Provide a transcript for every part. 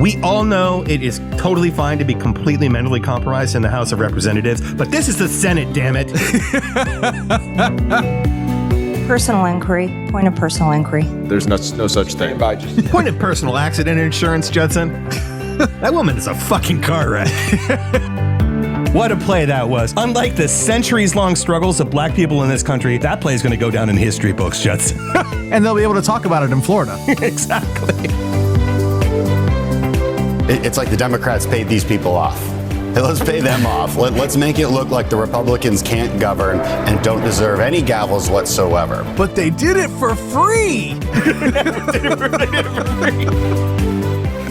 We all know it is totally fine to be completely mentally compromised in the House of Representatives, but this is the Senate, damn it. Personal inquiry. Point of personal inquiry. There's no such thing. Point of personal accident insurance, Judson. That woman is a fucking car wreck. What a play that was. Unlike the centuries-long struggles of black people in this country, that play is going to go down in history books, Judson. And they'll be able to talk about it in Florida. Exactly. It's like the Democrats paid these people off. Hey, let's pay them off. Let's make it look like the Republicans can't govern and don't deserve any gavels whatsoever. But they did it for free.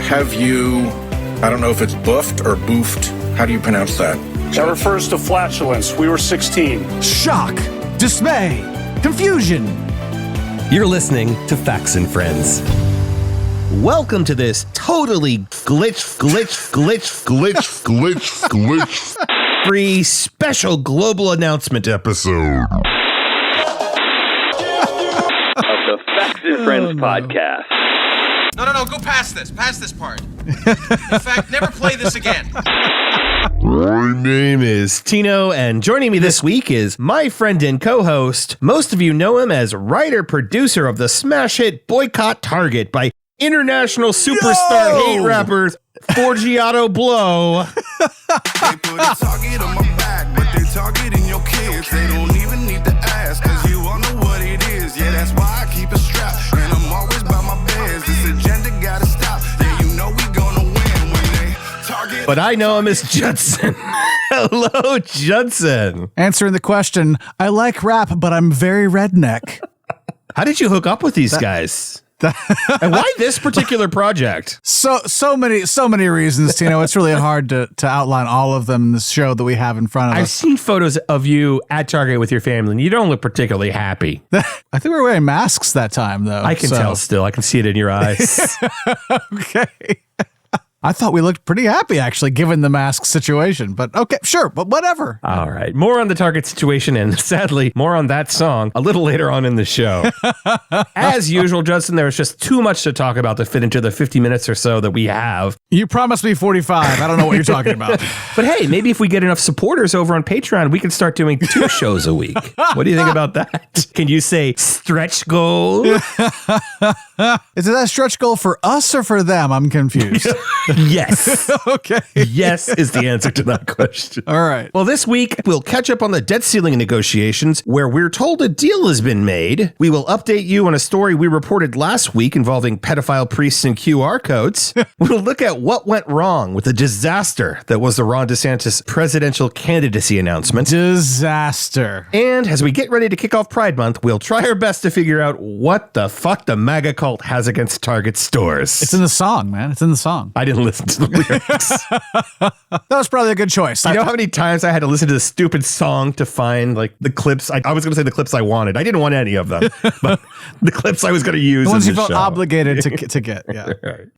Have you, I don't know if it's buffed or boofed. How do you pronounce that? That refers to flatulence. We were 16. Shock, dismay, confusion. You're listening to Facts and Friends. Welcome to this totally glitch free special global announcement episode of the Facts and Friends podcast. No, go past this part. In fact, never play this again. My name is Tino, and joining me this week is my friend and co-host. Most of you know him as writer-producer of the smash hit Boycott Target by international superstar hate rappers Forgiato Blow. They put a target on my back, but they targeting your kids. They don't even need to ask, cause you all know what it is. Yeah, that's why I keep a strap, and I'm always by my beds. This agenda gotta stop. Yeah, you know we gonna win when they target. But I know him as Judson. Hello, Judson. Answering the question, I like rap, but I'm very redneck. How did you hook up with these guys? And why this particular project? So many reasons, Tino. It's really hard to outline all of them in this show that we have in front of us. I've seen photos of you at Target with your family, and you don't look particularly happy. I think we were wearing masks that time, though. I can tell still. I can see it in your eyes. Okay. I thought we looked pretty happy, actually, given the mask situation. But okay, sure, but whatever. All right. More on the Target situation and, sadly, more on that song a little later on in the show. As usual, Judson, there was just too much to talk about to fit into the 50 minutes or so that we have. You promised me 45. I don't know what you're talking about. But hey, maybe if we get enough supporters over on Patreon, we can start doing 2 shows a week. What do you think about that? Can you say stretch goal? Is it that stretch goal for us or for them? I'm confused. Yes. Okay. Yes is the answer to that question. All right. Well, this week, we'll catch up on the debt ceiling negotiations where we're told a deal has been made. We will update you on a story we reported last week involving pedophile priests and QR codes. We'll look at what went wrong with the disaster that was the Ron DeSantis presidential candidacy announcement. Disaster. And as we get ready to kick off Pride Month, we'll try our best to figure out what the fuck the MAGA cult has against Target stores. It's in the song, man. It's in the song. I didn't listen to the lyrics. That was probably a good choice. You know how many times I had to listen to the stupid song to find like the clips? I was going to say the clips I wanted. I didn't want any of them, but the clips I was going to use. The ones in you the felt show. obligated to get. Yeah.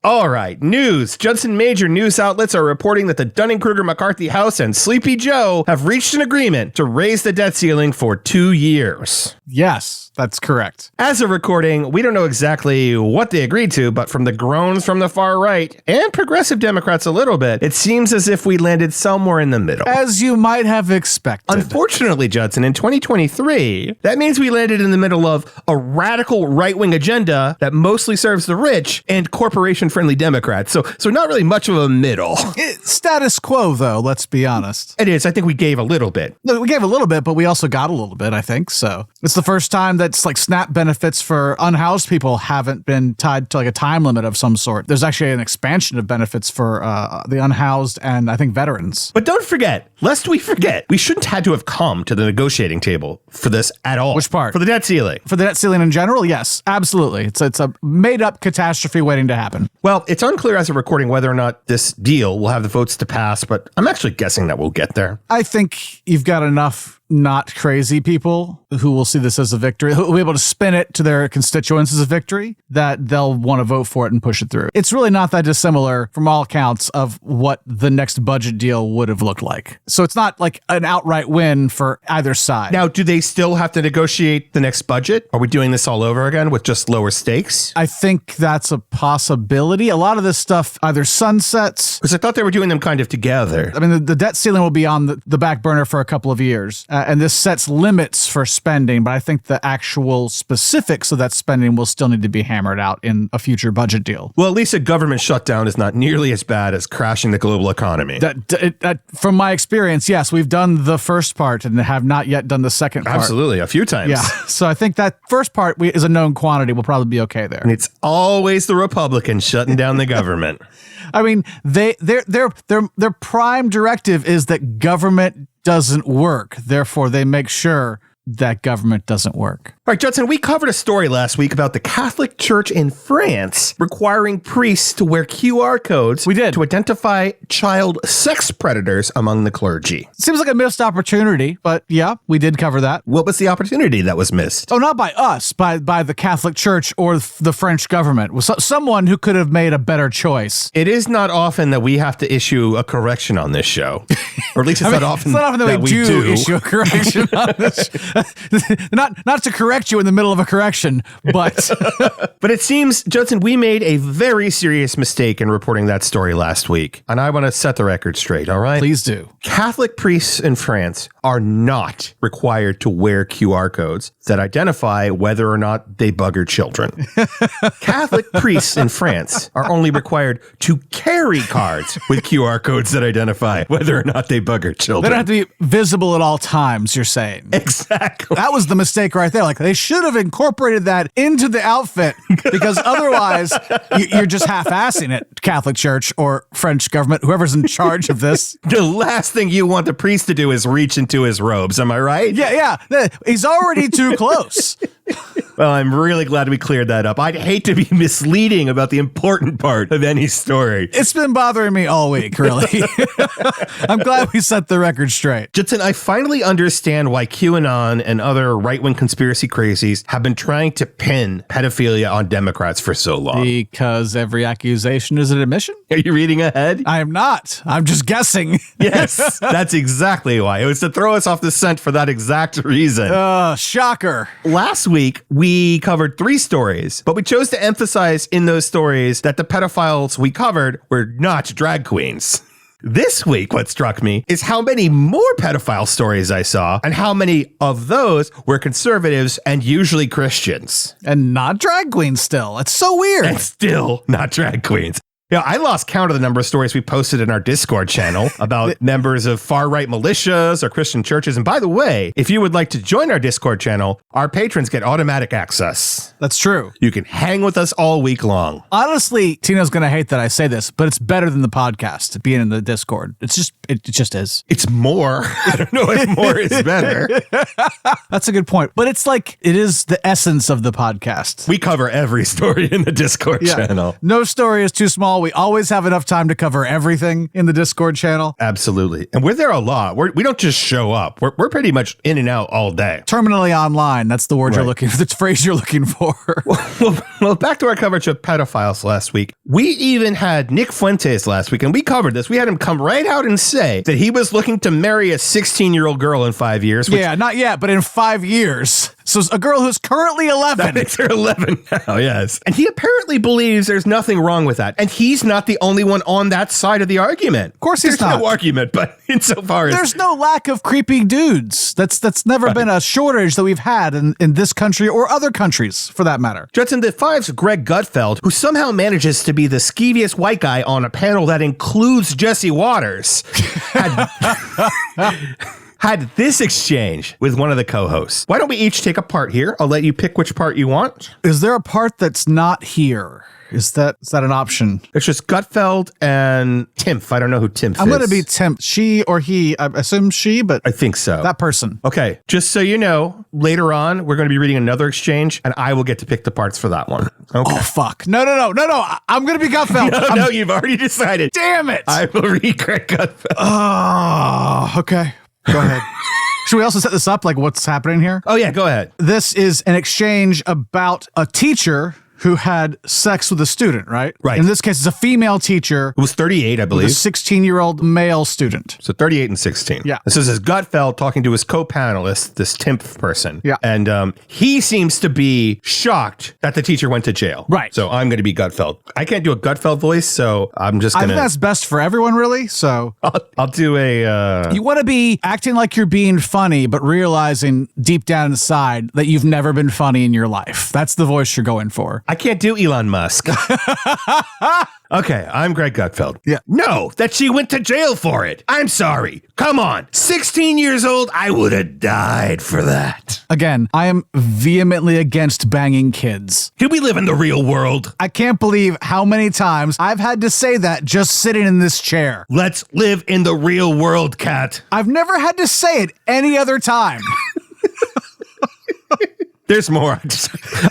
All right. News. Judson major news outlets are reporting that the Dunning-Kruger-McCarthy House and Sleepy Joe have reached an agreement to raise the debt ceiling for 2 years. Yes, that's correct. As of recording, we don't know exactly what they agreed to, but from the groans from the far right and progressive Democrats a little bit, it seems as if we landed somewhere in the middle. As you might have expected. Unfortunately, Judson, in 2023, that means we landed in the middle of a radical right-wing agenda that mostly serves the rich and corporation-friendly Democrats. So not really much of a middle. Status quo, though, let's be honest. It is. I think we gave a little bit. We gave a little bit, but we also got a little bit, I think. So it's the first time that's like SNAP benefits for unhoused people haven't been tied to like a time limit of some sort. There's actually an expansion of benefits for the unhoused and I think veterans. But don't forget, lest we forget, we shouldn't have to have come to the negotiating table for this at all. Which part? For the debt ceiling. For the debt ceiling in general? Yes, absolutely. It's a made-up catastrophe waiting to happen. Well, it's unclear as of recording whether or not this deal will have the votes to pass, but I'm actually guessing that we'll get there. I think you've got enough not crazy people who will see this as a victory, who will be able to spin it to their constituents as a victory, that they'll want to vote for it and push it through. It's really not that dissimilar from all accounts of what the next budget deal would have looked like. So it's not like an outright win for either side. Now, do they still have to negotiate the next budget? Are we doing this all over again with just lower stakes? I think that's a possibility. A lot of this stuff either sunsets. Because I thought they were doing them kind of together. I mean, the debt ceiling will be on the back burner for a couple of years. And this sets limits for spending, but I think the actual specifics of that spending will still need to be hammered out in a future budget deal. Well, at least a government shutdown is not nearly as bad as crashing the global economy. From my experience, yes, we've done the first part and have not yet done the second part. Absolutely, a few times. Yeah, so I think that first part is a known quantity. We'll probably be okay there. And it's always the Republicans shutting down the government. I mean, their prime directive is that government doesn't work. Therefore, they make sure that government doesn't work. All right, Judson, we covered a story last week about the Catholic Church in France requiring priests to wear QR codes to identify child sex predators among the clergy. Seems like a missed opportunity, but yeah, we did cover that. What was the opportunity that was missed? Oh, not by us, by the Catholic Church or the French government. Someone who could have made a better choice. It is not often that we have to issue a correction on this show. Or at least it's not often that we do issue a correction on this. not to correct you in the middle of a correction, but but it seems, Judson, we made a very serious mistake in reporting that story last week, and I want to set the record straight. All right, please do. Catholic priests in France are not required to wear QR codes that identify whether or not they bugger children. Catholic priests in France are only required to carry cards with QR codes that identify whether or not they bugger children. They don't have to be visible at all times, you're saying. Exactly. That was the mistake right there. Like, they should have incorporated that into the outfit, because otherwise you're just half-assing it, Catholic Church or French government, whoever's in charge of this. The last thing you want the priest to do is reach into his robes. Am I right? Yeah. He's already too close. Well, I'm really glad we cleared that up. I'd hate to be misleading about the important part of any story. It's been bothering me all week, really. I'm glad we set the record straight. Judson, I finally understand why QAnon and other right-wing conspiracy crazies have been trying to pin pedophilia on Democrats for so long. Because every accusation is an admission? Are you reading ahead? I am not. I'm just guessing. Yes, that's exactly why. It was to throw us off the scent for that exact reason. Shocker. Last week, we covered 3 stories, but we chose to emphasize in those stories that the pedophiles we covered were not drag queens. This week, what struck me is how many more pedophile stories I saw, and how many of those were conservatives and usually Christians. And not drag queens still. It's so weird. And still not drag queens. Yeah, I lost count of the number of stories we posted in our Discord channel about members of far-right militias or Christian churches. And by the way, if you would like to join our Discord channel, our patrons get automatic access. That's true. You can hang with us all week long. Honestly, Tino's going to hate that I say this, but it's better than the podcast, being in the Discord. It just is. It's more. I don't know if more is better. That's a good point. But it's like, it is the essence of the podcast. We cover every story in the Discord channel. No story is too small. We always have enough time to cover everything in the Discord channel. Absolutely. And we're there a lot. We don't just show up. We're pretty much in and out all day. Terminally online. That's the word you're looking for. That's the phrase you're looking for. Well, back to our coverage of pedophiles last week. We even had Nick Fuentes last week, and we covered this. We had him come right out and say that he was looking to marry a 16-year-old girl in 5 years. Yeah, not yet, but in 5 years. So a girl who's currently 11. That makes her 11 now, yes. And he apparently believes there's nothing wrong with that. And he's not the only one on that side of the argument. Of course he's not. There's no argument, but insofar as... There's no lack of creepy dudes. That's never been a shortage that we've had in this country or other countries, for that matter. Judson, the Five's Greg Gutfeld, who somehow manages to be the skeeviest white guy on a panel that includes Jesse Waters, had this exchange with one of the co-hosts. Why don't we each take a part here? I'll let you pick which part you want. Is there a part that's not here? Is that an option? It's just Gutfeld and Timpf. I don't know who Timpf is. I'm going to be Timpf. She or he. I assume she, but I think so. That person. Okay. Just so you know, later on, we're going to be reading another exchange, and I will get to pick the parts for that one. Okay. Oh, fuck. No. I'm going to be Gutfeld. No, you've already decided. Damn it. I will read Greg Gutfeld. Oh, okay. Go ahead. Should we also set this up, like what's happening here? Oh, yeah, go ahead. This is an exchange about a teacher who had sex with a student, right? Right. In this case, it's a female teacher. It was 38, I With believe. a 16-year-old male student. So 38 and 16. Yeah. This is his Gutfeld talking to his co-panelist, this Timpf person. Yeah. And he seems to be shocked that the teacher went to jail. Right. So I'm going to be Gutfeld. I can't do a Gutfeld voice, so I'm just I going think to... that's best for everyone, really. So I'll do a... you want to be acting like you're being funny, but realizing deep down inside that you've never been funny in your life. That's the voice you're going for. I can't do Elon Musk. Okay, I'm Greg Gutfeld. Yeah. No, that she went to jail for it. I'm sorry. Come on. 16 years old, I would have died for that. Again, I am vehemently against banging kids. Can we live in the real world? I can't believe how many times I've had to say that just sitting in this chair. Let's live in the real world, Kat. I've never had to say it any other time. There's more.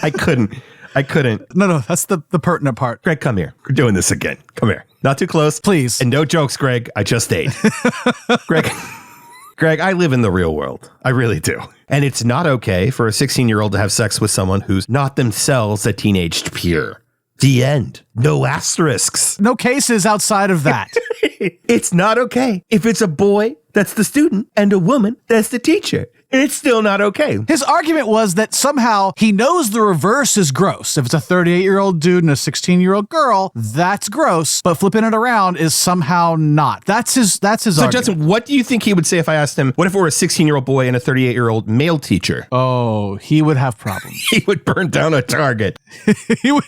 I couldn't. No, that's the pertinent part. Greg, come here. We're doing this again. Come here. Not too close. Please. And no jokes, Greg. I just ate. Greg, I live in the real world. I really do. And it's not okay for a 16-year-old to have sex with someone who's not themselves a teenaged peer. The end. No asterisks. No cases outside of that. It's not okay. If it's a boy, that's the student, and a woman, that's the teacher. It's still not okay. His argument was that somehow he knows the reverse is gross. If it's a 38-year-old dude and a 16-year-old girl, that's gross, but flipping it around is somehow not. That's his argument. Judson, what do you think he would say if I asked him, what if it were a 16-year-old boy and a 38-year-old male teacher? Oh, he would have problems. He would burn down a target. He would...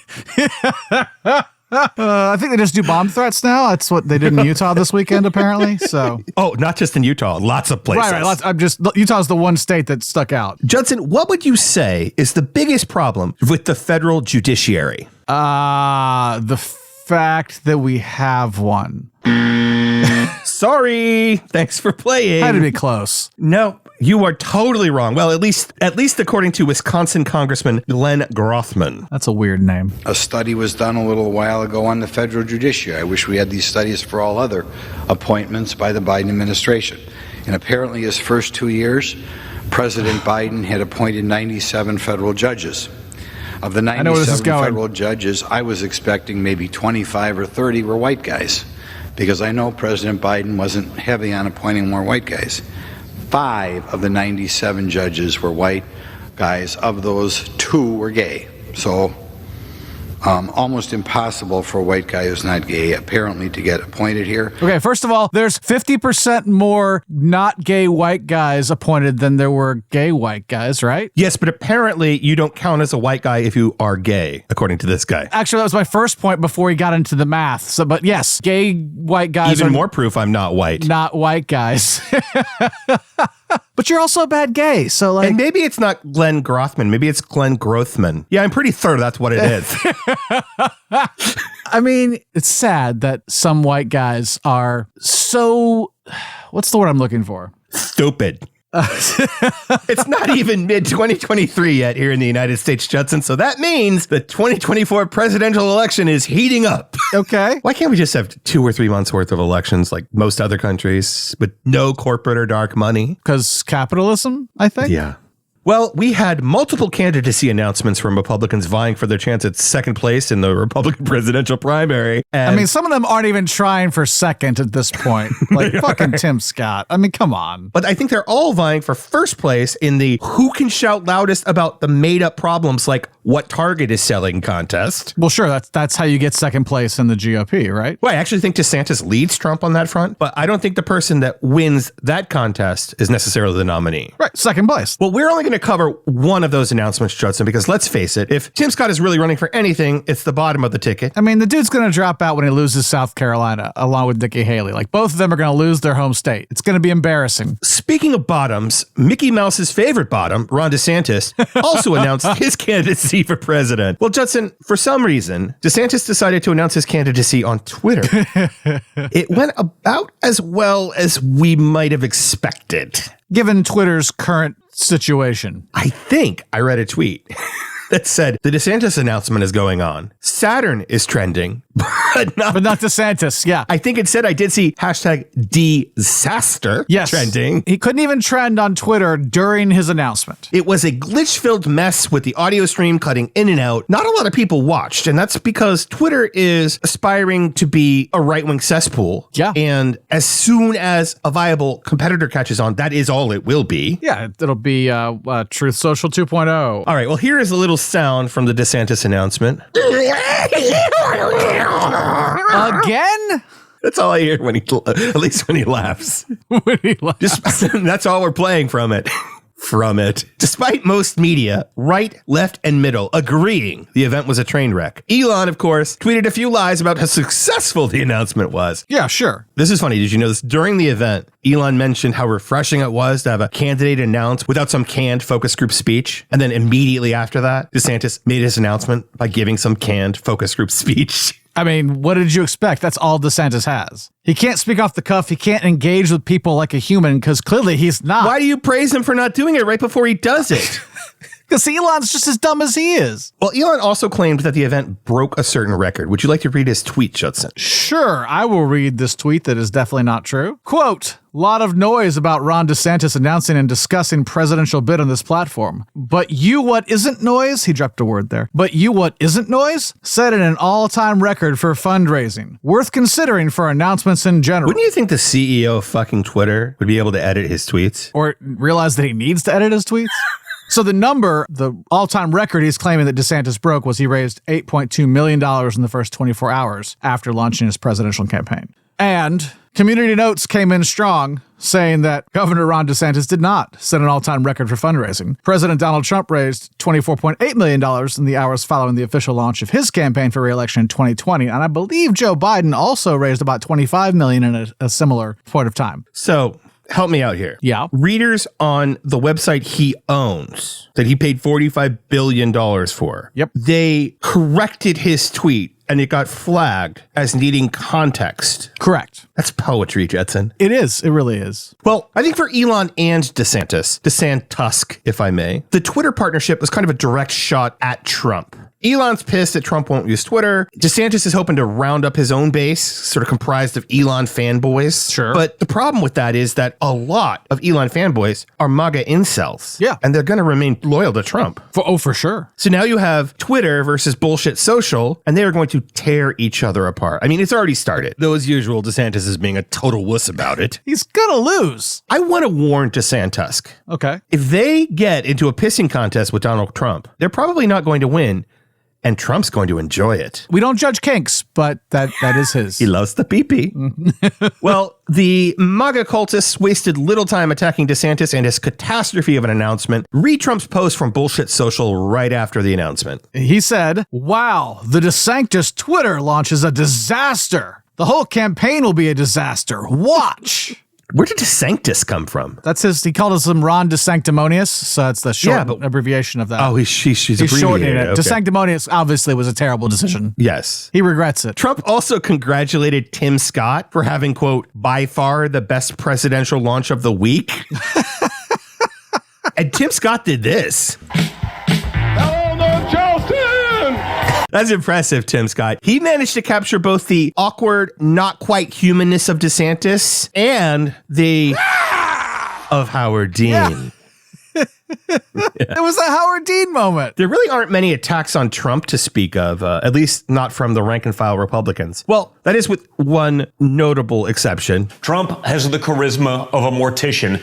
I think they just do bomb threats now. That's what they did in Utah this weekend, apparently. So, not just in Utah, lots of places. Right. Utah's the one state that stuck out. Judson, what would you say is the biggest problem with the federal judiciary? The fact that we have one. Sorry. Thanks for playing. Had to be close. No, you are totally wrong. Well, at least according to Wisconsin Congressman Glenn Grothman. That's a weird name. A study was done a little while ago on the federal judiciary. I wish we had these studies for all other appointments by the Biden administration. And apparently his first 2 years, President Biden had appointed 97 federal judges. Of the 97 federal judges, I was expecting maybe 25 or 30 were white guys, because I know President Biden wasn't heavy on appointing more white guys. 5 of the 97 judges were white guys. Of those, 2 were gay. So almost impossible for a white guy who's not gay, apparently, to get appointed here. Okay, first of all, there's 50% more not gay white guys appointed than there were gay white guys, right? Yes, but apparently you don't count as a white guy if you are gay, according to this guy. Actually, that was my first point before he got into the math. So, but yes, gay white guys Even are more proof I'm not white. Not white guys. But you're also a bad gay, so like... And maybe it's not Glenn Grothman. Maybe it's Glenn Grothman. Yeah, I'm pretty sure that's what it is. I mean, it's sad that some white guys are so... What's the word I'm looking for? Stupid. It's not even mid-2023 yet here in the United States, Judson, so that means the 2024 presidential election is heating up. Okay. Why can't we just have 2 or 3 months worth of elections like most other countries with no corporate or dark money? Because capitalism, I think? Yeah. Well, we had multiple candidacy announcements from Republicans vying for their chance at second place in the Republican presidential primary. I mean, some of them aren't even trying for second at this point. Like fucking Tim Scott. I mean, come on. But I think they're all vying for first place in the who can shout loudest about the made up problems like what Target is selling contest. Well, sure. That's how you get second place in the GOP, right? Well, I actually think DeSantis leads Trump on that front, but I don't think the person that wins that contest is necessarily the nominee. Right. Second place. Well, we're only going to cover one of those announcements, Judson, because let's face it, if Tim Scott is really running for anything, it's the bottom of the ticket. I mean, the dude's going to drop out when he loses South Carolina, along with Nikki Haley. Like, both of them are going to lose their home state. It's going to be embarrassing. Speaking of bottoms, Mickey Mouse's favorite bottom, Ron DeSantis, also announced his candidacy for president. Well, Judson, for some reason, DeSantis decided to announce his candidacy on Twitter. It went about as well as we might have expected. Given Twitter's current situation. I think I read a tweet that said, the DeSantis announcement is going on. Saturn is trending, but not DeSantis. Yeah. I think it said I did see hashtag disaster trending. He couldn't even trend on Twitter during his announcement. It was a glitch-filled mess with the audio stream cutting in and out. Not a lot of people watched, and that's because Twitter is aspiring to be a right-wing cesspool. Yeah. And as soon as a viable competitor catches on, that is all it will be. Yeah, it'll be Truth Social 2.0. All right, well, here is a little sound from the DeSantis announcement. Again? That's all I hear when at least when he laughs. When he laughs. That's all we're playing from it. Despite most media, right, left, and middle, agreeing the event was a train wreck, Elon, of course, tweeted a few lies about how successful the announcement was. Yeah, sure. This is funny. Did you know this? During the event, Elon mentioned how refreshing it was to have a candidate announced without some canned focus group speech. And then immediately after that, DeSantis made his announcement by giving some canned focus group speech. I mean, what did you expect? That's all DeSantis has. He can't speak off the cuff. He can't engage with people like a human because clearly he's not. Why do you praise him for not doing it right before he does it? Because Elon's just as dumb as he is. Well, Elon also claimed that the event broke a certain record. Would you like to read his tweet, Judson? Sure, I will read this tweet that is definitely not true. Quote, lot of noise about Ron DeSantis announcing and discussing presidential bid on this platform. But you what isn't noise? He dropped a word there. But you what isn't noise? Set an all-time record for fundraising. Worth considering for announcements in general. Wouldn't you think the CEO of fucking Twitter would be able to edit his tweets? Or realize that he needs to edit his tweets? So the all-time record he's claiming that DeSantis broke was he raised $8.2 million in the first 24 hours after launching his presidential campaign. And Community Notes came in strong, saying that Governor Ron DeSantis did not set an all-time record for fundraising. President Donald Trump raised $24.8 million in the hours following the official launch of his campaign for re-election in 2020. And I believe Joe Biden also raised about $25 million in a similar point of time. So help me out here. Yeah. Readers on the website he owns, that he paid $45 billion for. Yep. They corrected his tweet and it got flagged as needing context. Correct. That's poetry, Judson. It is. It really is. Well, I think for Elon and DeSantis, if I may, the Twitter partnership was kind of a direct shot at Trump. Elon's pissed that Trump won't use Twitter. DeSantis is hoping to round up his own base, sort of comprised of Elon fanboys. Sure. But the problem with that is that a lot of Elon fanboys are MAGA incels. Yeah. And they're going to remain loyal to Trump. For sure. So now you have Twitter versus bullshit social, and they are going to tear each other apart. I mean, it's already started. Though, as usual, DeSantis is being a total wuss about it. He's gonna lose. I want to warn DeSantis. Okay. If they get into a pissing contest with Donald Trump, they're probably not going to win. And Trump's going to enjoy it. We don't judge kinks, but that is his. He loves the pee-pee. Well, the MAGA cultists wasted little time attacking DeSantis and his catastrophe of an announcement. Read Trump's post from Bullshit Social right after the announcement. He said, wow, the DeSantis Twitter launch is a disaster. The whole campaign will be a disaster. Watch. Where did DeSantis come from? That's he called us Ron DeSanctimonious, so it's the short abbreviation of that. Oh, she's shortening it. Okay. DeSanctimonious obviously was a terrible decision. Yes. He regrets it. Trump also congratulated Tim Scott for having, quote, by far the best presidential launch of the week. And Tim Scott did this. That's impressive, Tim Scott. He managed to capture both the awkward, not quite humanness of DeSantis and the of Howard Dean. Yeah. It was a Howard Dean moment. There really aren't many attacks on Trump to speak of, at least not from the rank and file Republicans. Well, that is with one notable exception. Trump has the charisma of a mortician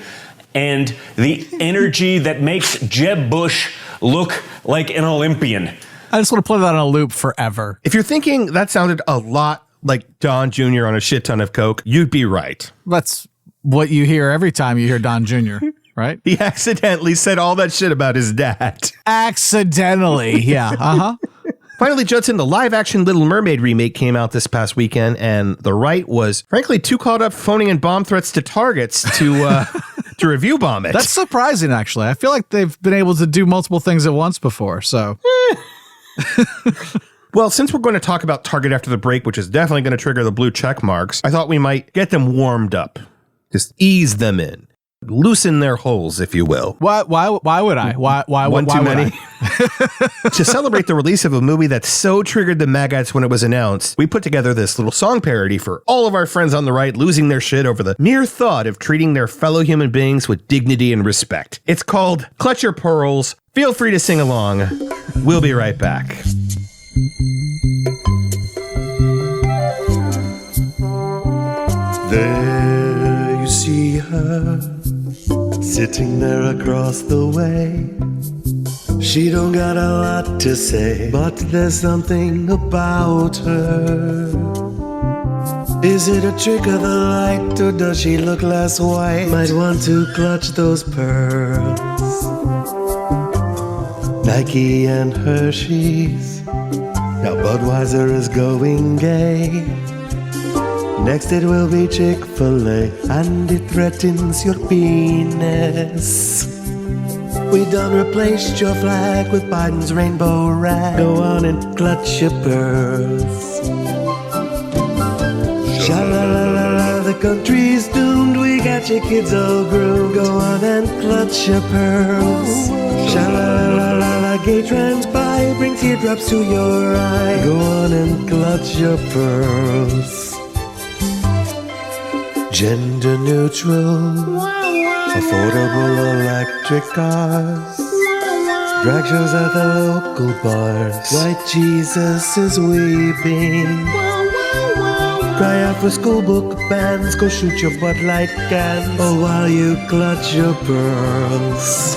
and the energy that makes Jeb Bush look like an Olympian. I just want to play that on a loop forever. If you're thinking that sounded a lot like Don Jr. on a shit ton of coke, you'd be right. That's what you hear every time you hear Don Jr., right? He accidentally said all that shit about his dad. Accidentally, yeah. Uh-huh. Finally, Judson, the live-action Little Mermaid remake came out this past weekend, and the right was, frankly, too caught up phoning in bomb threats to targets to review bomb it. That's surprising, actually. I feel like they've been able to do multiple things at once before, so... Well, since we're going to talk about Target after the break, which is definitely going to trigger the blue check marks, I thought we might get them warmed up. Just ease them in. loosen their holes, if you will. Why would I? Why One why too would many. To celebrate the release of a movie that so triggered the MAGAs when it was announced, we put together this little song parody for all of our friends on the right losing their shit over the mere thought of treating their fellow human beings with dignity and respect. It's called Clutch Your Pearls. Feel free to sing along. We'll be right back. There you see her, sitting there across the way. She don't got a lot to say, but there's something about her. Is it a trick of the light, or does she look less white? Might want to clutch those pearls. Nike and Hershey's, now Budweiser is going gay. Next it will be Chick-fil-A, and it threatens your penis. We done replaced your flag with Biden's rainbow rag. Go on and clutch your pearls. Sha-la-la-la-la, the country's doomed. We got your kids all groomed. Go on and clutch your pearls. Sha-la-la-la-la, gay trans bi bring teardrops to your eye. Go on and clutch your pearls. Gender neutral, affordable electric cars, drag shows at the local bars. White Jesus is weeping. Cry out for school book bans, go shoot your Bud Light cans. Oh, while you clutch your pearls.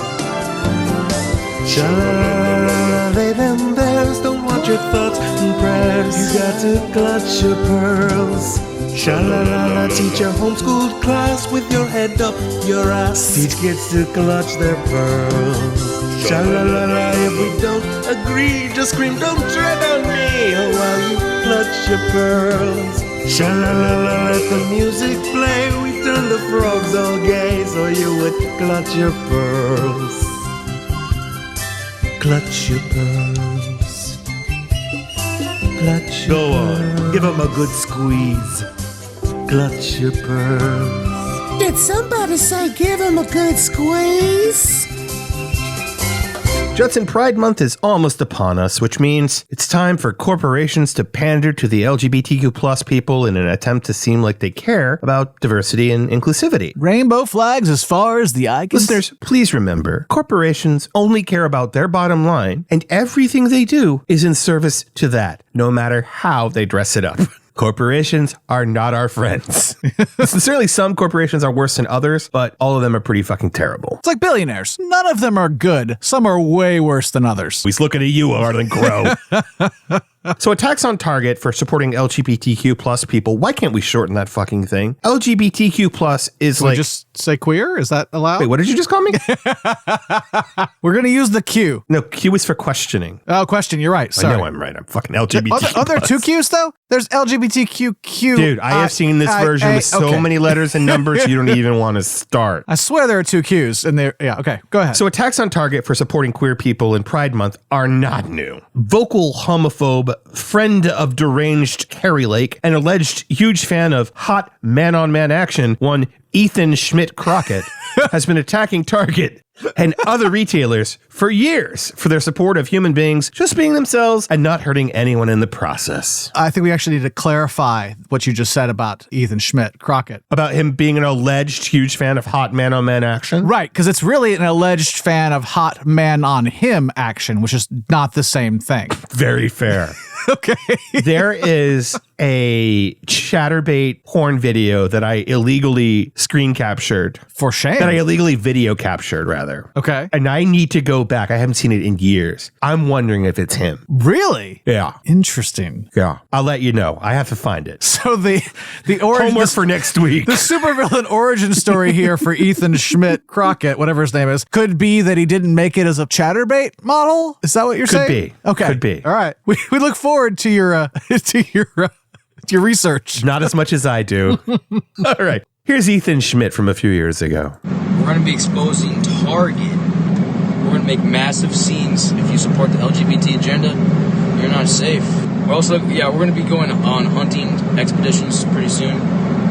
Sha-la-la-la-la, they them theirs, don't want your thoughts and prayers. You got to clutch your pearls. Sha-la-la-la, teach a homeschooled class with your head up your ass. Teach kids to clutch their pearls. Sha-la-la-la, if we don't agree, just scream, don't tread on me. Oh, while you clutch your pearls. Sha-la-la-la, let the music play. We turn the frogs all gay, so you would clutch your pearls. Clutch your pearls. Clutch your Go on, pearls. Give them a good squeeze. Clutch your pearls. Did somebody say give him a good squeeze? Judson Pride Month is almost upon us, which means it's time for corporations to pander to the LGBTQ plus people in an attempt to seem like they care about diversity and inclusivity. Rainbow flags as far as the eye can see. Listeners, please remember, corporations only care about their bottom line, and everything they do is in service to that, no matter how they dress it up. Corporations are not our friends. Sincerely, some corporations are worse than others, but all of them are pretty fucking terrible. It's like billionaires. None of them are good. Some are way worse than others. He's looking at you, Arlen Crow. So attacks on Target for supporting LGBTQ plus people. Why can't we shorten that fucking thing? LGBTQ plus is Can like... we just say queer? Is that allowed? Wait, what did you just call me? We're going to use the Q. No, Q is for questioning. Oh, question. You're right. Sorry. I know I'm right. I'm fucking LGBTQ Are there two Qs, though? There's LGBTQ. Dude, I have seen this version with so many letters and numbers, you don't even want to start. I swear there are two Qs. And yeah, okay. Go ahead. So attacks on Target for supporting queer people in Pride Month are not new. Vocal homophobe, friend of deranged Carrie Lake, an alleged huge fan of hot man-on-man action, one Ethan Schmidt Crockett, has been attacking Target and other retailers for years for their support of human beings just being themselves and not hurting anyone in the process. I think we actually need to clarify what you just said about Ethan Schmidt Crockett. About him being an alleged huge fan of hot man-on-man action? Right, because it's really an alleged fan of hot man-on-him action, which is not the same thing. Very fair. Okay. There is a Chatterbait porn video that I illegally screen captured. For shame. That I illegally video captured, rather. Okay. And I need to go back. I haven't seen it in years. I'm wondering if it's him. Really? Yeah. Interesting. Yeah. I'll let you know. I have to find it. So the origin... Homework for next week. The supervillain origin story here for Ethan Schmidt Crockett, whatever his name is, could be that he didn't make it as a Chatterbait model? Is that what you're saying? Could be. Okay. Could be. All right. We look forward to your your research. Not as much as I do. All right. Here's Ethan Schmidt from a few years ago. We're going to be exposing Target. We're going to make massive scenes. If you support the LGBT agenda, you're not safe. We're also, we're going to be going on hunting expeditions pretty soon.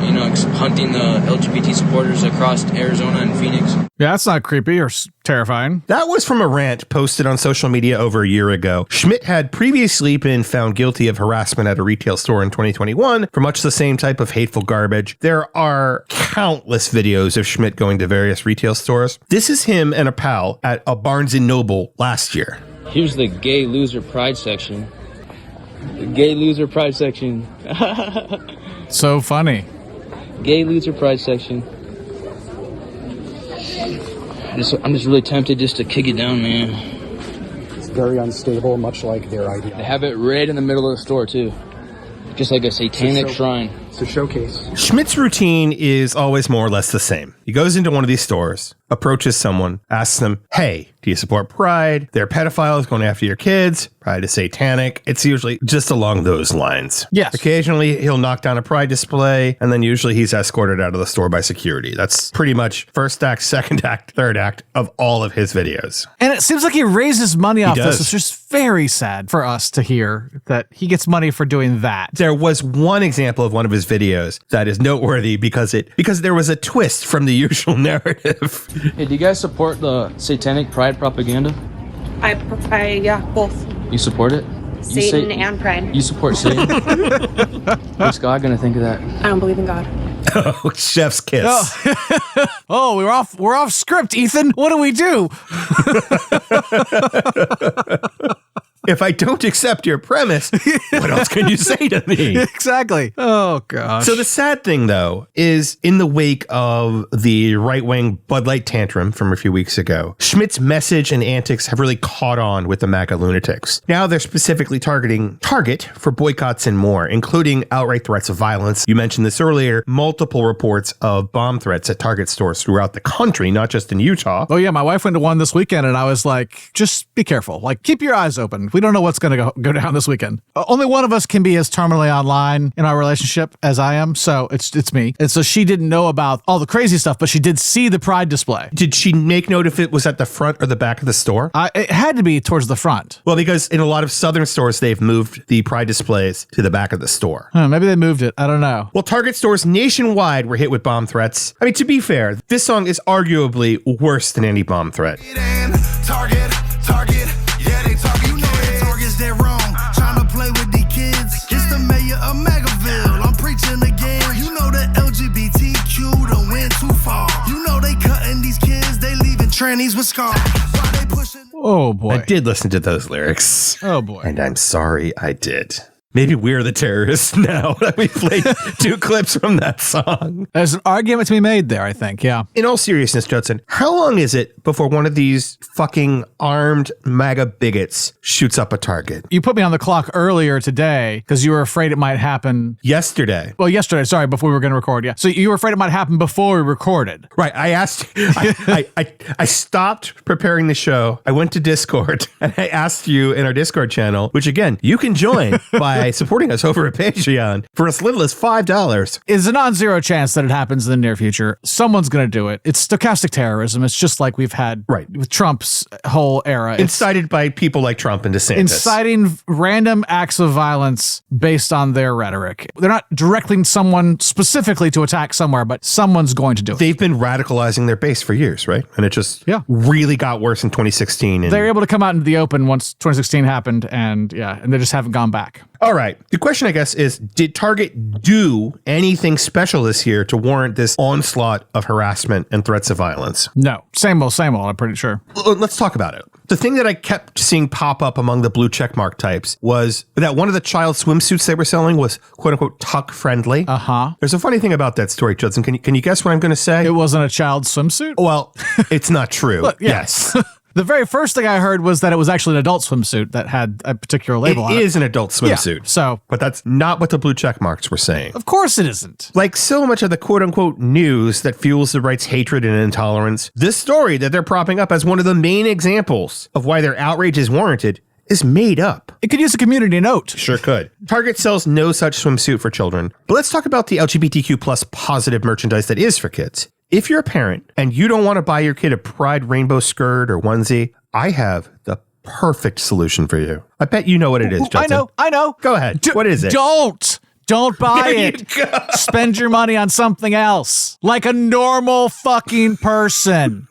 hunting the LGBT supporters across Arizona and Phoenix. Yeah, that's not creepy or terrifying. That was from a rant posted on social media over a year ago. Schmidt had previously been found guilty of harassment at a retail store in 2021 for much the same type of hateful garbage. There are countless videos of Schmidt going to various retail stores. This is him and a pal at a Barnes & Noble last year. Here's the gay loser pride section. The gay loser pride section. So funny. Gay loser pride section. I'm just really tempted just to kick it down, man. It's very unstable, much like their idea. They have it right in the middle of the store, too. Just like a satanic shrine. It's a showcase. Schmidt's routine is always more or less the same. He goes into one of these stores, approaches someone, asks them, hey, do you support Pride? They're pedophiles going after your kids. Pride is satanic. It's usually just along those lines. Yes. Occasionally, he'll knock down a Pride display, and then usually he's escorted out of the store by security. That's pretty much first act, second act, third act of all of his videos. And it seems like he raises money off does. this. It's just very sad for us to hear that he gets money for doing that. There was one example of one of his videos that is noteworthy because there was a twist from the usual narrative. Hey, do you guys support the satanic pride propaganda? Yeah, both. You support it? Satan and Pride. You support Satan? What's God gonna think of that? I don't believe in God. Oh, chef's kiss. Oh, we're off script, Ethan. What do we do? If I don't accept your premise, what else can you say to me? Exactly. Oh, gosh. So the sad thing, though, is in the wake of the right-wing Bud Light tantrum from a few weeks ago, Schmidt's message and antics have really caught on with the MAGA lunatics. Now they're specifically targeting Target for boycotts and more, including outright threats of violence. You mentioned this earlier, multiple reports of bomb threats at Target stores throughout the country, not just in Utah. Oh, yeah. My wife went to one this weekend, and I was like, just be careful. Like, keep your eyes open. We don't know what's going to go down this weekend. Only one of us can be as terminally online in our relationship as I am, so it's me. And so she didn't know about all the crazy stuff, but she did see the Pride display. Did she make note if it was at the front or the back of the store? It had to be towards the front. Well, because in a lot of southern stores, they've moved the Pride displays to the back of the store. Maybe they moved it. I don't know. Well, Target stores nationwide were hit with bomb threats. I mean, to be fair, this song is arguably worse than any bomb threat. Target, yeah, they talk, you know that Target's dead wrong. Trying to play with the kids. It's the mayor of Magaville. I'm preaching again. You know the LGBTQ done went too far. You know they cutting these kids, they leaving trannies with scars. Why they pushing? Oh boy. I did listen to those lyrics. Oh boy. And I'm sorry I did. Maybe we're the terrorists now that we played 2 clips from that song. There's an argument to be made there, I think, yeah. In all seriousness, Judson, how long is it before one of these fucking armed MAGA bigots shoots up a Target? You put me on the clock earlier today because you were afraid it might happen. Yesterday. Well, yesterday, sorry, before we were going to record, yeah. So you were afraid it might happen before we recorded. Right. I asked, I stopped preparing the show. I went to Discord and I asked you in our Discord channel, which again, you can join by supporting us over at Patreon for as little as $5. It's a non-zero chance that it happens in the near future. Someone's going to do it. It's stochastic terrorism. It's just like we've had with Trump's whole era. Incited by people like Trump and DeSantis. Inciting random acts of violence based on their rhetoric. They're not directing someone specifically to attack somewhere, but someone's going to do it. They've been radicalizing their base for years, right? And it just really got worse in 2016. And they were able to come out into the open once 2016 happened, and they just haven't gone back. All right. The question, I guess, is did Target do anything special this year to warrant this onslaught of harassment and threats of violence? No. Same old, I'm pretty sure. Let's talk about it. The thing that I kept seeing pop up among the blue checkmark types was that one of the child swimsuits they were selling was quote unquote tuck friendly. Uh-huh. There's a funny thing about that story, Judson. Can you guess what I'm going to say? It wasn't a child swimsuit? Well, it's not true. Look, yes. The very first thing I heard was that it was actually an adult swimsuit that had a particular label on it. It is an adult swimsuit. Yeah, but that's not what the blue check marks were saying. Of course it isn't. Like so much of the quote-unquote news that fuels the right's hatred and intolerance, this story that they're propping up as one of the main examples of why their outrage is warranted is made up. It could use a community note. Sure could. Target sells no such swimsuit for children. But let's talk about the LGBTQ plus positive merchandise that is for kids. If you're a parent and you don't want to buy your kid a Pride rainbow skirt or onesie, I have the perfect solution for you. I bet you know what it is, Judson. I know. Go ahead. What is it? Don't Don't buy it. Spend your money on something else. Like a normal fucking person.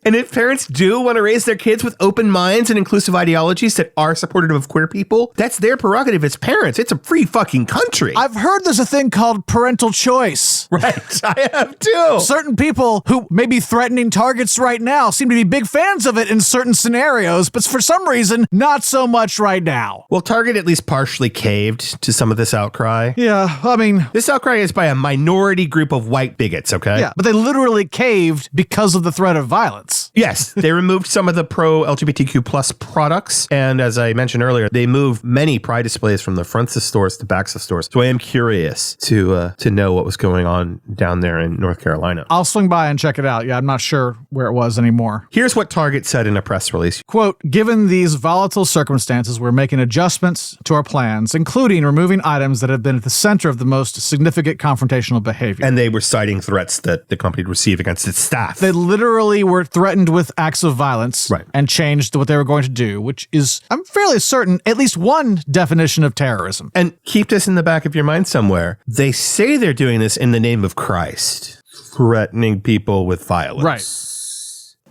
And if parents do want to raise their kids with open minds and inclusive ideologies that are supportive of queer people, that's their prerogative as parents. It's a free fucking country. I've heard there's a thing called parental choice. Right, I have too. Certain people who may be threatening targets right now seem to be big fans of it in certain scenarios, but for some reason, not so much right now. Well, Target at least partially caved to some of this outcry. Yeah, I mean... This outcry is by a minority group of white bigots, okay? Yeah, but they literally caved because of the threat of violence. Yes, they removed some of the pro-LGBTQ plus products. And as I mentioned earlier, they moved many pride displays from the fronts of stores to backs of stores. So I am curious to know what was going on down there in North Carolina. I'll swing by and check it out. Yeah, I'm not sure where it was anymore. Here's what Target said in a press release. Quote, given these volatile circumstances, we're making adjustments to our plans, including removing items that have been at the center of the most significant confrontational behavior. And they were citing threats that the company had received against its staff. They literally were threatened with acts of violence and changed what they were going to do, which is, I'm fairly certain, at least one definition of terrorism. And keep this in the back of your mind somewhere. They say they're doing this in the name of Christ, threatening people with violence. Right.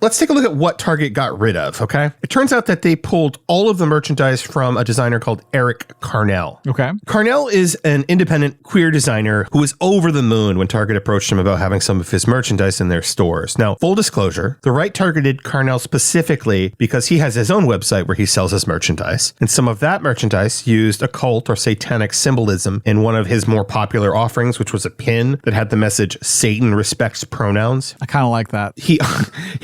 Let's take a look at what Target got rid of, okay? It turns out that they pulled all of the merchandise from a designer called Eric Carnell. Okay. Carnell is an independent queer designer who was over the moon when Target approached him about having some of his merchandise in their stores. Now, full disclosure, the right targeted Carnell specifically because he has his own website where he sells his merchandise. And some of that merchandise used occult or satanic symbolism in one of his more popular offerings, which was a pin that had the message, Satan respects pronouns. I kind of like that. He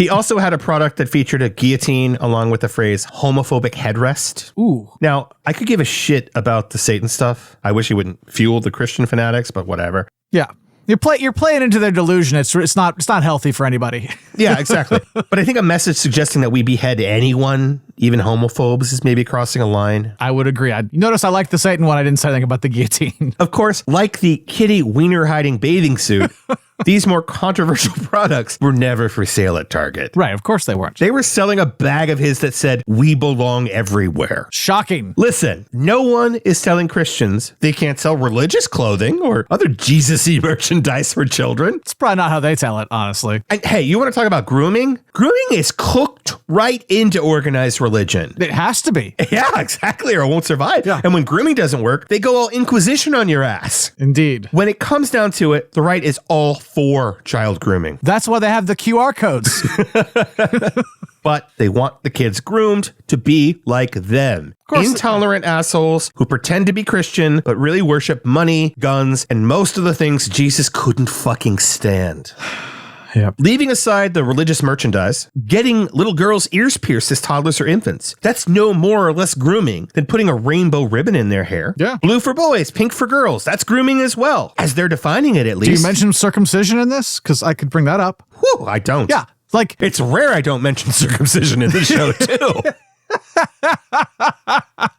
also had a product that featured a guillotine along with the phrase homophobic headrest. Ooh. Now, I could give a shit about the Satan stuff. I wish he wouldn't fuel the Christian fanatics, but whatever. Yeah. You're playing into their delusion. It's not healthy for anybody. Yeah, exactly. But I think a message suggesting that we behead anyone, even homophobes, is maybe crossing a line. I would agree. Notice I like the Satan one. I didn't say anything about the guillotine. Of course, like the kitty wiener hiding bathing suit, these more controversial products were never for sale at Target. Right, of course they weren't. They were selling a bag of his that said, "We belong everywhere." Shocking. Listen, no one is telling Christians they can't sell religious clothing or other Jesus-y merchandise for children. It's probably not how they tell it, honestly. And hey, you want to talk about grooming? Grooming is cooked right into organized religion. It has to be. Yeah, exactly, or it won't survive. Yeah. And when grooming doesn't work, they go all Inquisition on your ass. Indeed. When it comes down to it, the right is all for child grooming. That's why they have the QR codes. But they want the kids groomed to be like them. Intolerant assholes who pretend to be Christian, but really worship money, guns, and most of the things Jesus couldn't fucking stand. Yep. Leaving aside the religious merchandise, getting little girls' ears pierced as toddlers or infants. That's no more or less grooming than putting a rainbow ribbon in their hair. Yeah. Blue for boys, pink for girls. That's grooming as well, as they're defining it at least. Do you mention circumcision in this? Because I could bring that up. Whew, I don't. Yeah. Like, it's rare I don't mention circumcision in the show, too.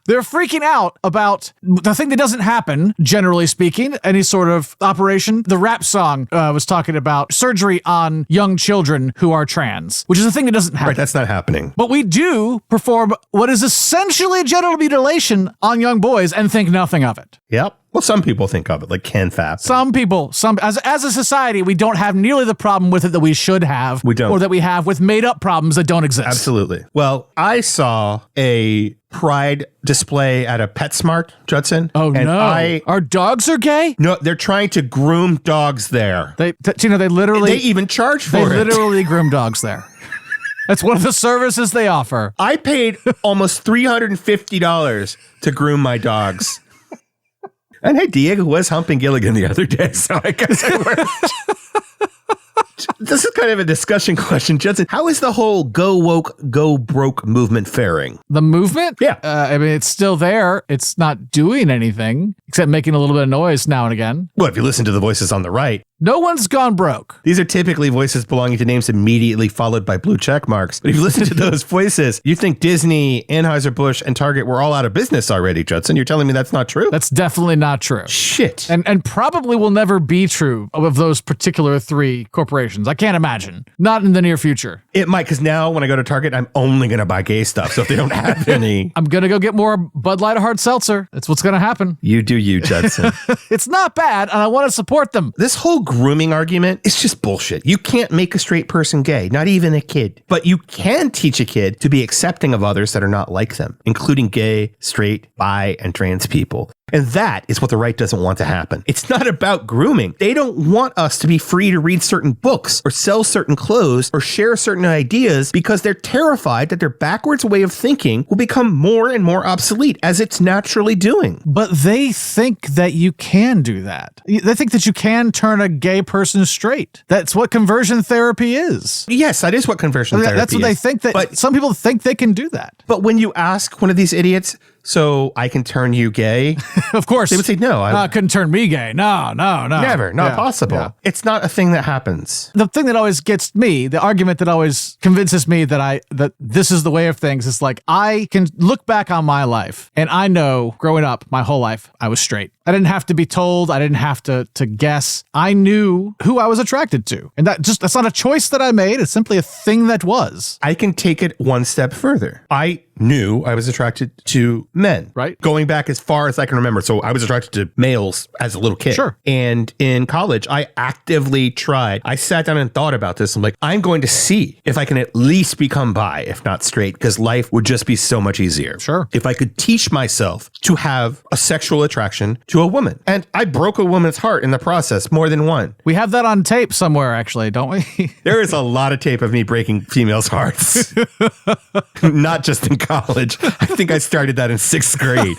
They're freaking out about the thing that doesn't happen, generally speaking, any sort of operation. The rap song was talking about surgery on young children who are trans, which is a thing that doesn't happen. Right, that's not happening. But we do perform what is essentially genital mutilation on young boys and think nothing of it. Yep. Well, some people think of it like CanFap. Some people, as a society, we don't have nearly the problem with it that we should have. We don't. Or that we have with made-up problems that don't exist. Absolutely. Well, I saw a pride display at a PetSmart, Judson. Oh, and no. Our dogs are gay? No, they're trying to groom dogs there. They literally... They even charge for it. They literally groom dogs there. That's one of the services they offer. I paid almost $350 to groom my dogs. And hey, Diego was humping Gilligan the other day, so I guess it worked. This is kind of a discussion question, Judson. How is the whole go woke, go broke movement faring? The movement? Yeah. I mean, it's still there. It's not doing anything except making a little bit of noise now and again. Well, if you listen to the voices on the right, no one's gone broke. These are typically voices belonging to names immediately followed by blue check marks. But if you listen to those voices, you think Disney, Anheuser-Busch, and Target were all out of business already, Judson. You're telling me that's not true? That's definitely not true. Shit. And probably will never be true of those particular three corporations. I can't imagine. Not in the near future. It might, because now when I go to Target, I'm only going to buy gay stuff. So if they don't have any. I'm going to go get more Bud Light or hard seltzer. That's what's going to happen. You do you, Judson. It's not bad, and I want to support them. This whole grooming argument is just bullshit. You can't make a straight person gay, not even a kid. But you can teach a kid to be accepting of others that are not like them, including gay, straight, bi, and trans people. And that is what the right doesn't want to happen. It's not about grooming. They don't want us to be free to read certain books or sell certain clothes or share certain ideas because they're terrified that their backwards way of thinking will become more and more obsolete, as it's naturally doing. But they think that you can do that. They think that you can turn a gay person straight. That's what conversion therapy is. Yes, that is what conversion therapy is. That's what they think. But some people think they can do that. But when you ask one of these idiots, so I can turn you gay? Of course. They would say, no. I couldn't turn me gay. No. Never. Not possible. Yeah. It's not a thing that happens. The thing that always gets me, the argument that always convinces me that this is the way of things, is like, I can look back on my life and I know growing up my whole life, I was straight. I didn't have to be told. I didn't have to guess. I knew who I was attracted to. And that's not a choice that I made. It's simply a thing that was. I can take it one step further. I knew I was attracted to men. Right. Going back as far as I can remember. So I was attracted to males as a little kid. Sure. And in college, I actively tried. I sat down and thought about this. I'm like, I'm going to see if I can at least become bi, if not straight, because life would just be so much easier. Sure. If I could teach myself to have a sexual attraction to a woman. And I broke a woman's heart in the process, more than one. We have that on tape somewhere, actually, don't we? There is a lot of tape of me breaking females' hearts. Not just in college. I think I started that in 6th grade.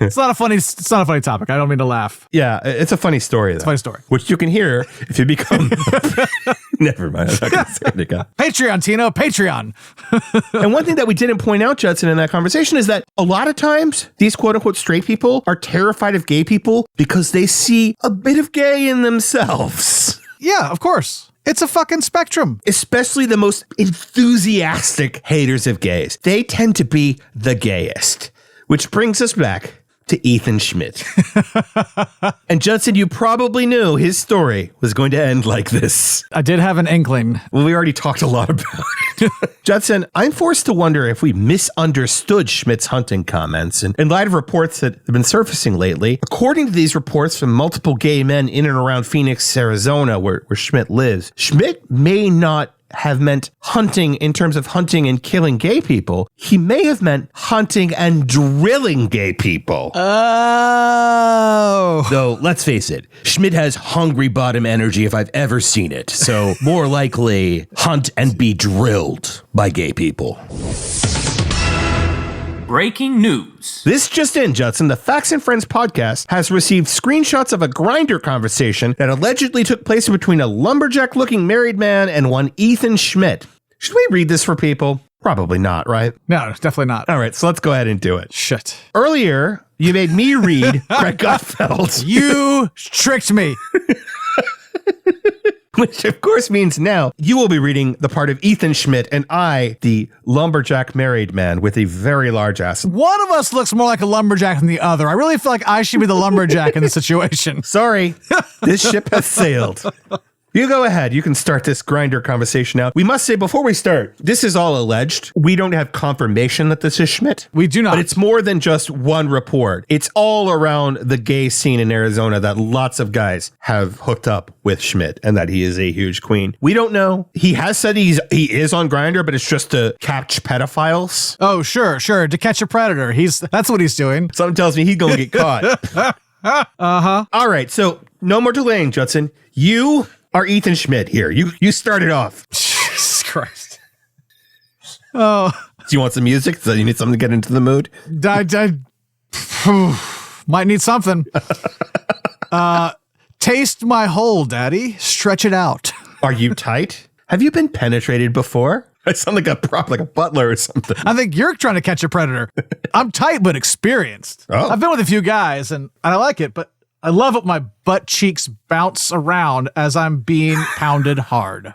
It's not a funny topic. I don't mean to laugh. Yeah, it's a funny story, though. It's a funny story. Which you can hear if you become... Never mind. I'm not going to say it again. Patreon, Tino. Patreon. And one thing that we didn't point out, Judson, in that conversation is that a lot of times these quote-unquote straight people are terrified of gay people because they see a bit of gay in themselves. Yeah, of course. It's a fucking spectrum. Especially the most enthusiastic haters of gays. They tend to be the gayest. Which brings us back to Ethan Schmidt. And Judson, you probably knew his story was going to end like this. I did have an inkling. Well, we already talked a lot about it. Judson, I'm forced to wonder if we misunderstood Schmidt's hunting comments. And in light of reports that have been surfacing lately, according to these reports from multiple gay men in and around Phoenix, Arizona, where Schmidt lives, Schmidt may not have meant hunting in terms of hunting and killing gay people. He may have meant hunting and drilling gay people. Oh. Though, let's face it, Schmidt has hungry bottom energy if I've ever seen it. So more likely hunt and be drilled by gay people. Breaking news. This just in, Judson. The Facts and Friends podcast has received screenshots of a Grindr conversation that allegedly took place between a lumberjack-looking married man and one Ethan Schmidt. Should we read this for people? Probably not, right? No, definitely not. All right, so let's go ahead and do it. Shit. Earlier, you made me read Brett Gutfeld. You tricked me. Which, of course, means now you will be reading the part of Ethan Schmidt and I, the lumberjack married man with a very large ass. One of us looks more like a lumberjack than the other. I really feel like I should be the lumberjack in the situation. Sorry, this ship has sailed. You go ahead. You can start this Grindr conversation now. We must say before we start, this is all alleged. We don't have confirmation that this is Schmidt. We do not. But it's more than just one report. It's all around the gay scene in Arizona that lots of guys have hooked up with Schmidt and that he is a huge queen. We don't know. He has said he is on Grindr, but it's just to catch pedophiles. Oh, sure. To catch a predator. That's what he's doing. Something tells me he's going to get caught. Uh-huh. All right. So no more delaying, Judson. You are Ethan Schmidt here. You started off. Jesus Christ. Oh. Do you want some music? So you need something to get into the mood? Might need something. Taste my hole, Daddy. Stretch it out. Are you tight? Have you been penetrated before? I sound like a butler or something. I think you're trying to catch a predator. I'm tight but experienced. Oh. I've been with a few guys and I like it, but I love it when my butt cheeks bounce around as I'm being pounded hard.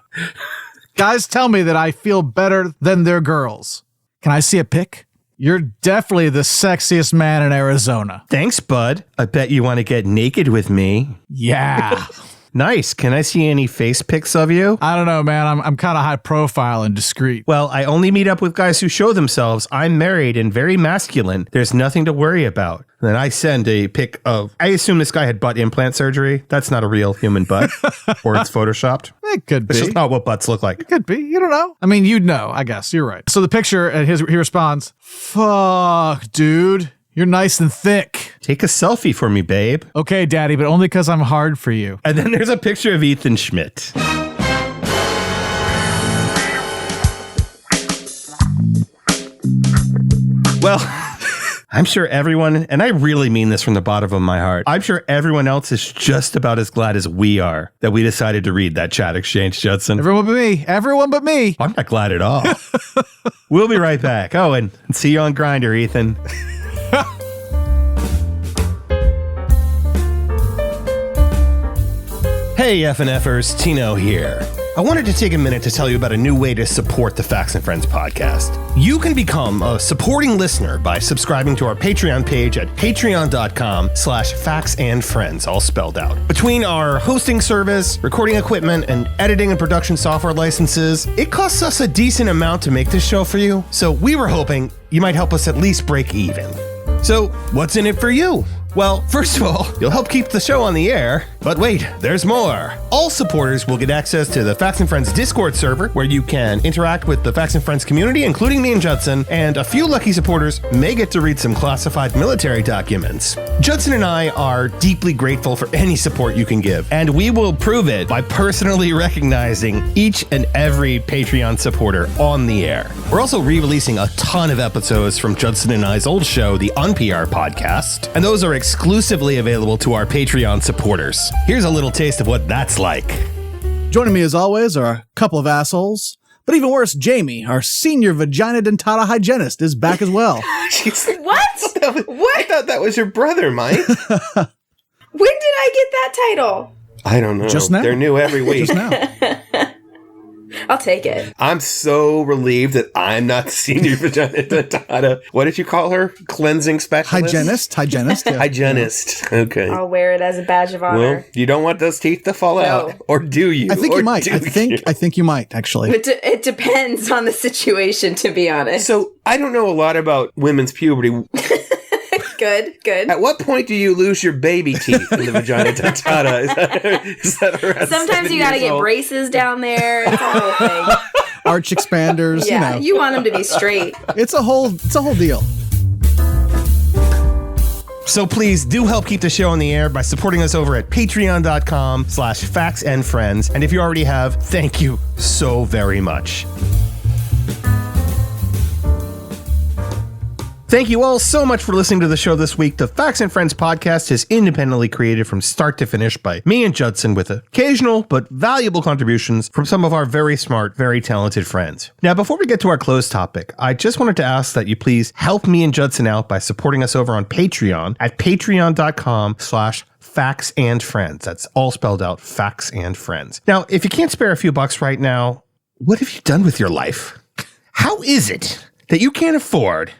Guys tell me that I feel better than their girls. Can I see a pic? You're definitely the sexiest man in Arizona. Thanks, bud. I bet you want to get naked with me. Yeah. Nice. Can I see any face pics of you? I don't know, man. I'm kind of high profile and discreet. Well, I only meet up with guys who show themselves. I'm married and very masculine. There's nothing to worry about. And then I send a pic of, I assume this guy had butt implant surgery. That's not a real human butt. Or it's photoshopped. It could be. It's just not what butts look like. It could be. You don't know. I mean, you'd know, I guess. You're right. So the picture, he responds, "Fuck, dude. You're nice and thick. Take a selfie for me, babe." Okay, daddy, but only because I'm hard for you. And then there's a picture of Ethan Schmidt. Well, I'm sure everyone, and I really mean this from the bottom of my heart, I'm sure everyone else is just about as glad as we are that we decided to read that chat exchange, Judson. Everyone but me. Everyone but me. I'm not glad at all. We'll be right back. Oh, and see you on Grindr, Ethan. Hey, FNFers, Tino here. I wanted to take a minute to tell you about a new way to support the Facts and Friends podcast. You can become a supporting listener by subscribing to our Patreon page at patreon.com/factsandfriends, all spelled out. Between our hosting service, recording equipment, and editing and production software licenses, it costs us a decent amount to make this show for you, so we were hoping you might help us at least break even. So, what's in it for you? Well, first of all, you'll help keep the show on the air. But wait, there's more. All supporters will get access to the Facts and Friends Discord server, where you can interact with the Facts and Friends community, including me and Judson, and a few lucky supporters may get to read some classified military documents. Judson and I are deeply grateful for any support you can give, and we will prove it by personally recognizing each and every Patreon supporter on the air. We're also re-releasing a ton of episodes from Judson and I's old show, the UnPR podcast, and those are exclusively available to our Patreon supporters. Here's a little taste of what that's like. Joining me as always are a couple of assholes, but even worse, Jamie, our senior vagina dentata hygienist, is back as well. What? What? I thought that was your brother, Mike. When did I get that title? I don't know. Just now. They're new every week. Just now. I'll take it. I'm so relieved that I'm not the senior vagina dentata. What did you call her? Cleansing specialist? Hygienist. Yeah. Hygienist. Okay. I'll wear it as a badge of honor. Well, you don't want those teeth to fall out, or do you? I think you might. I think you might, actually. It depends on the situation, to be honest. So I don't know a lot about women's puberty. Good. At what point do you lose your baby teeth in the vagina dentata? Is that around Sometimes you got to get braces down there. It's a whole thing. Arch expanders. Yeah, you want them to be straight. It's a whole deal. So please do help keep the show on the air by supporting us over at patreon.com/factsandfriends. And if you already have, thank you so very much. Thank you all so much for listening to the show this week. The Facts and Friends podcast is independently created from start to finish by me and Judson, with occasional but valuable contributions from some of our very smart, very talented friends. Now, before we get to our closed topic, I just wanted to ask that you please help me and Judson out by supporting us over on Patreon at patreon.com/factsandfriends. That's all spelled out, Facts and Friends. Now, if you can't spare a few bucks right now, what have you done with your life? How is it that you can't afford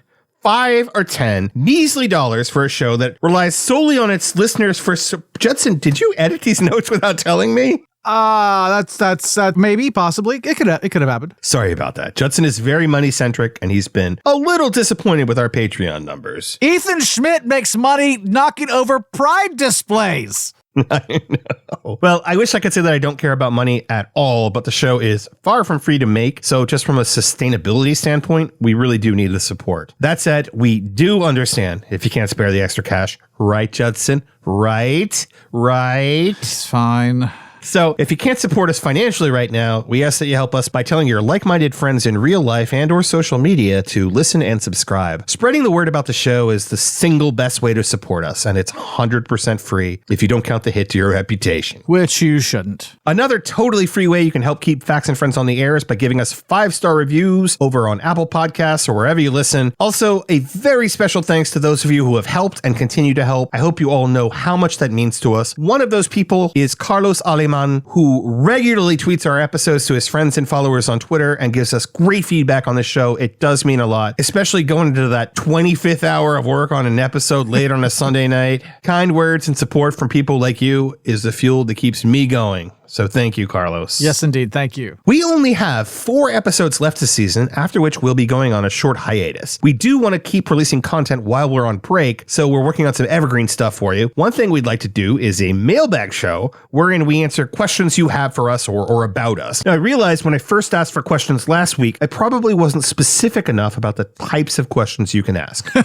$5 or $10 measly dollars for a show that relies solely on its listeners for... Judson, did you edit these notes without telling me? That's maybe, possibly. It could have happened. Sorry about that. Judson is very money-centric, and he's been a little disappointed with our Patreon numbers. Ethan Schmidt makes money knocking over pride displays. I know. Well, I wish I could say that I don't care about money at all, but the show is far from free to make. So just from a sustainability standpoint, we really do need the support. That said, we do understand if you can't spare the extra cash. Right, Judson? Right? It's fine. So if you can't support us financially right now, we ask that you help us by telling your like-minded friends in real life and or social media to listen and subscribe. Spreading the word about the show is the single best way to support us, and it's 100% free if you don't count the hit to your reputation. Which you shouldn't. Another totally free way you can help keep Facts and Friends on the air is by giving us 5-star reviews over on Apple Podcasts or wherever you listen. Also, a very special thanks to those of you who have helped and continue to help. I hope you all know how much that means to us. One of those people is Carlos Aleman Aman, who regularly tweets our episodes to his friends and followers on Twitter and gives us great feedback on the show. It does mean a lot, especially going into that 25th hour of work on an episode late on a Sunday night. Kind words and support from people like you is the fuel that keeps me going. So thank you, Carlos. Yes, indeed. Thank you. We only have 4 episodes left this season, after which we'll be going on a short hiatus. We do want to keep releasing content while we're on break, so we're working on some evergreen stuff for you. One thing we'd like to do is a mailbag show wherein we answer questions you have for us or about us. Now, I realized when I first asked for questions last week, I probably wasn't specific enough about the types of questions you can ask.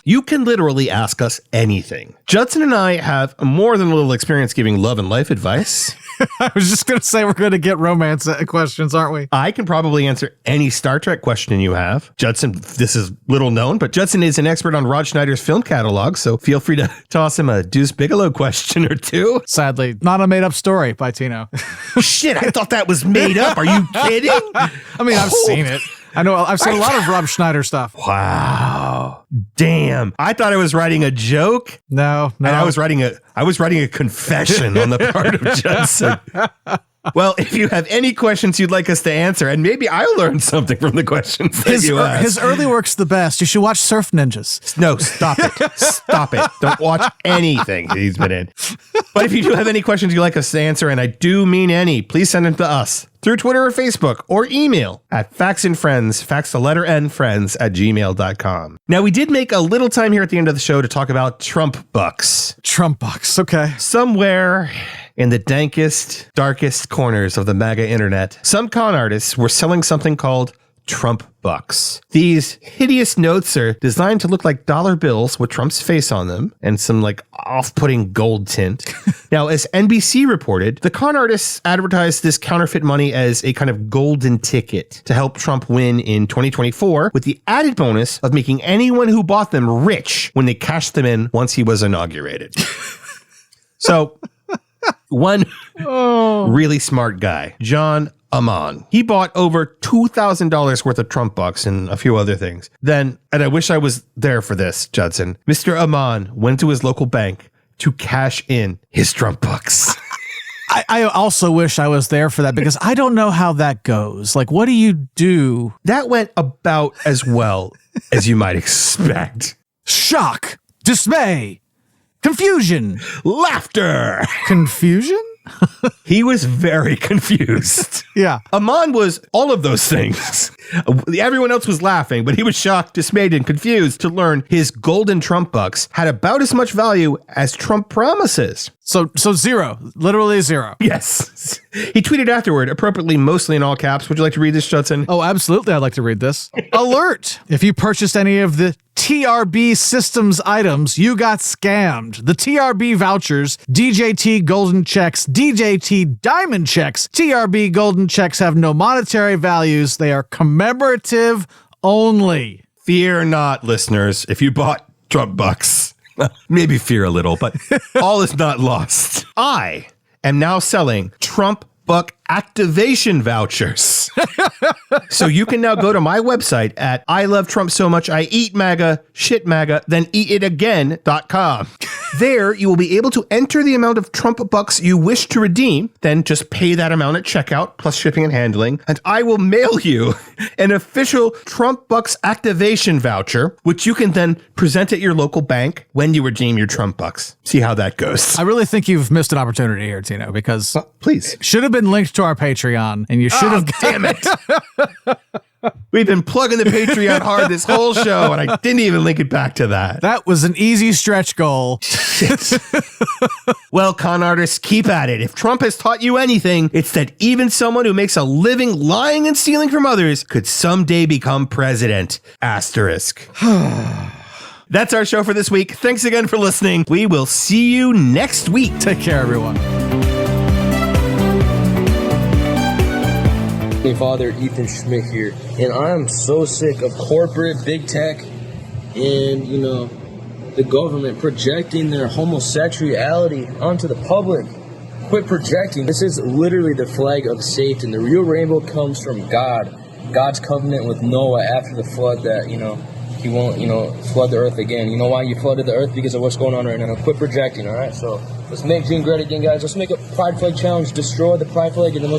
You can literally ask us anything. Judson and I have more than a little experience giving love and life advice. I was just going to say we're going to get romance questions, aren't we? I can probably answer any Star Trek question you have. Judson, this is little known, but Judson is an expert on Rod Schneider's film catalog, so feel free to toss him a Deuce Bigelow question or two. Sadly, not a made-up story by Tino. Shit, I thought that was made up. Are you kidding? I mean, I've seen it. I know. I've seen a lot of Rob Schneider stuff. Wow. Damn. I thought I was writing a joke. No. And I was writing a confession on the part of Judson. Well, if you have any questions you'd like us to answer, and maybe I'll learn something from the questions that you ask. His early work's the best. You should watch Surf Ninjas. No, stop it. Stop it. Don't watch anything he's been in. But if you do have any questions you'd like us to answer, and I do mean any, please send them to us through Twitter or Facebook, or email at factsandfriends, facts the letter N, friends @gmail.com. Now, we did make a little time here at the end of the show to talk about Trump bucks. Trump bucks, okay. Somewhere in the dankest, darkest corners of the MAGA internet, some con artists were selling something called Trump bucks. These hideous notes are designed to look like dollar bills with Trump's face on them and some like off-putting gold tint. Now, as NBC reported, the con artists advertised this counterfeit money as a kind of golden ticket to help Trump win in 2024, with the added bonus of making anyone who bought them rich when they cashed them in once he was inaugurated. So, one really smart guy, John Aman. He bought over $2,000 worth of Trump bucks and a few other things. Then, and I wish I was there for this, Judson, Mr. Aman went to his local bank to cash in his Trump bucks. I also wish I was there for that, because I don't know how that goes. Like, what do you do? That went about as well as you might expect. Shock, dismay, confusion, laughter, confusion. He was very confused. Yeah. Aman was all of those things. Everyone else was laughing, but he was shocked, dismayed, and confused to learn his golden Trump bucks had about as much value as Trump promises. So zero, literally zero. Yes. He tweeted afterward, appropriately, mostly in all caps. Would you like to read this, Judson? Oh, absolutely. I'd like to read this. Alert! If you purchased any of the TRB systems items, you got scammed. The TRB vouchers, DJT golden checks, DJT diamond checks, TRB golden checks have no monetary values. They are commemorative only. Fear not, listeners, if you bought Trump bucks. Maybe fear a little, but all is not lost. I am now selling Trump buck activation vouchers. So you can now go to my website at I love Trump so much I eat MAGA, shit MAGA, then eat it again.com. There you will be able to enter the amount of Trump bucks you wish to redeem, then just pay that amount at checkout plus shipping and handling, and I will mail you an official Trump bucks activation voucher, which you can then present at your local bank when you redeem your Trump bucks. See how that goes. I really think you've missed an opportunity here, Tino, because please. It should have been linked to our Patreon, and you should have. Damn it. We've been plugging the Patreon hard this whole show, and I didn't even link it back to that. That was an easy stretch goal. Well, con artists, keep at it. If Trump has taught you anything, it's that even someone who makes a living lying and stealing from others could someday become president. Asterisk. That's our show for this week. Thanks again for listening. We will see you next week. Take care, everyone. Hey, Father Ethan Schmidt here, and I am so sick of corporate big tech and, the government projecting their homosexuality onto the public. Quit projecting. This is literally the flag of Satan. The real rainbow comes from God. God's covenant with Noah after the flood that, he won't, flood the earth again. You know why you flooded the earth? Because of what's going on right now. Quit projecting, all right? So let's make June great again, guys. Let's make a pride flag challenge. Destroy the pride flag in the most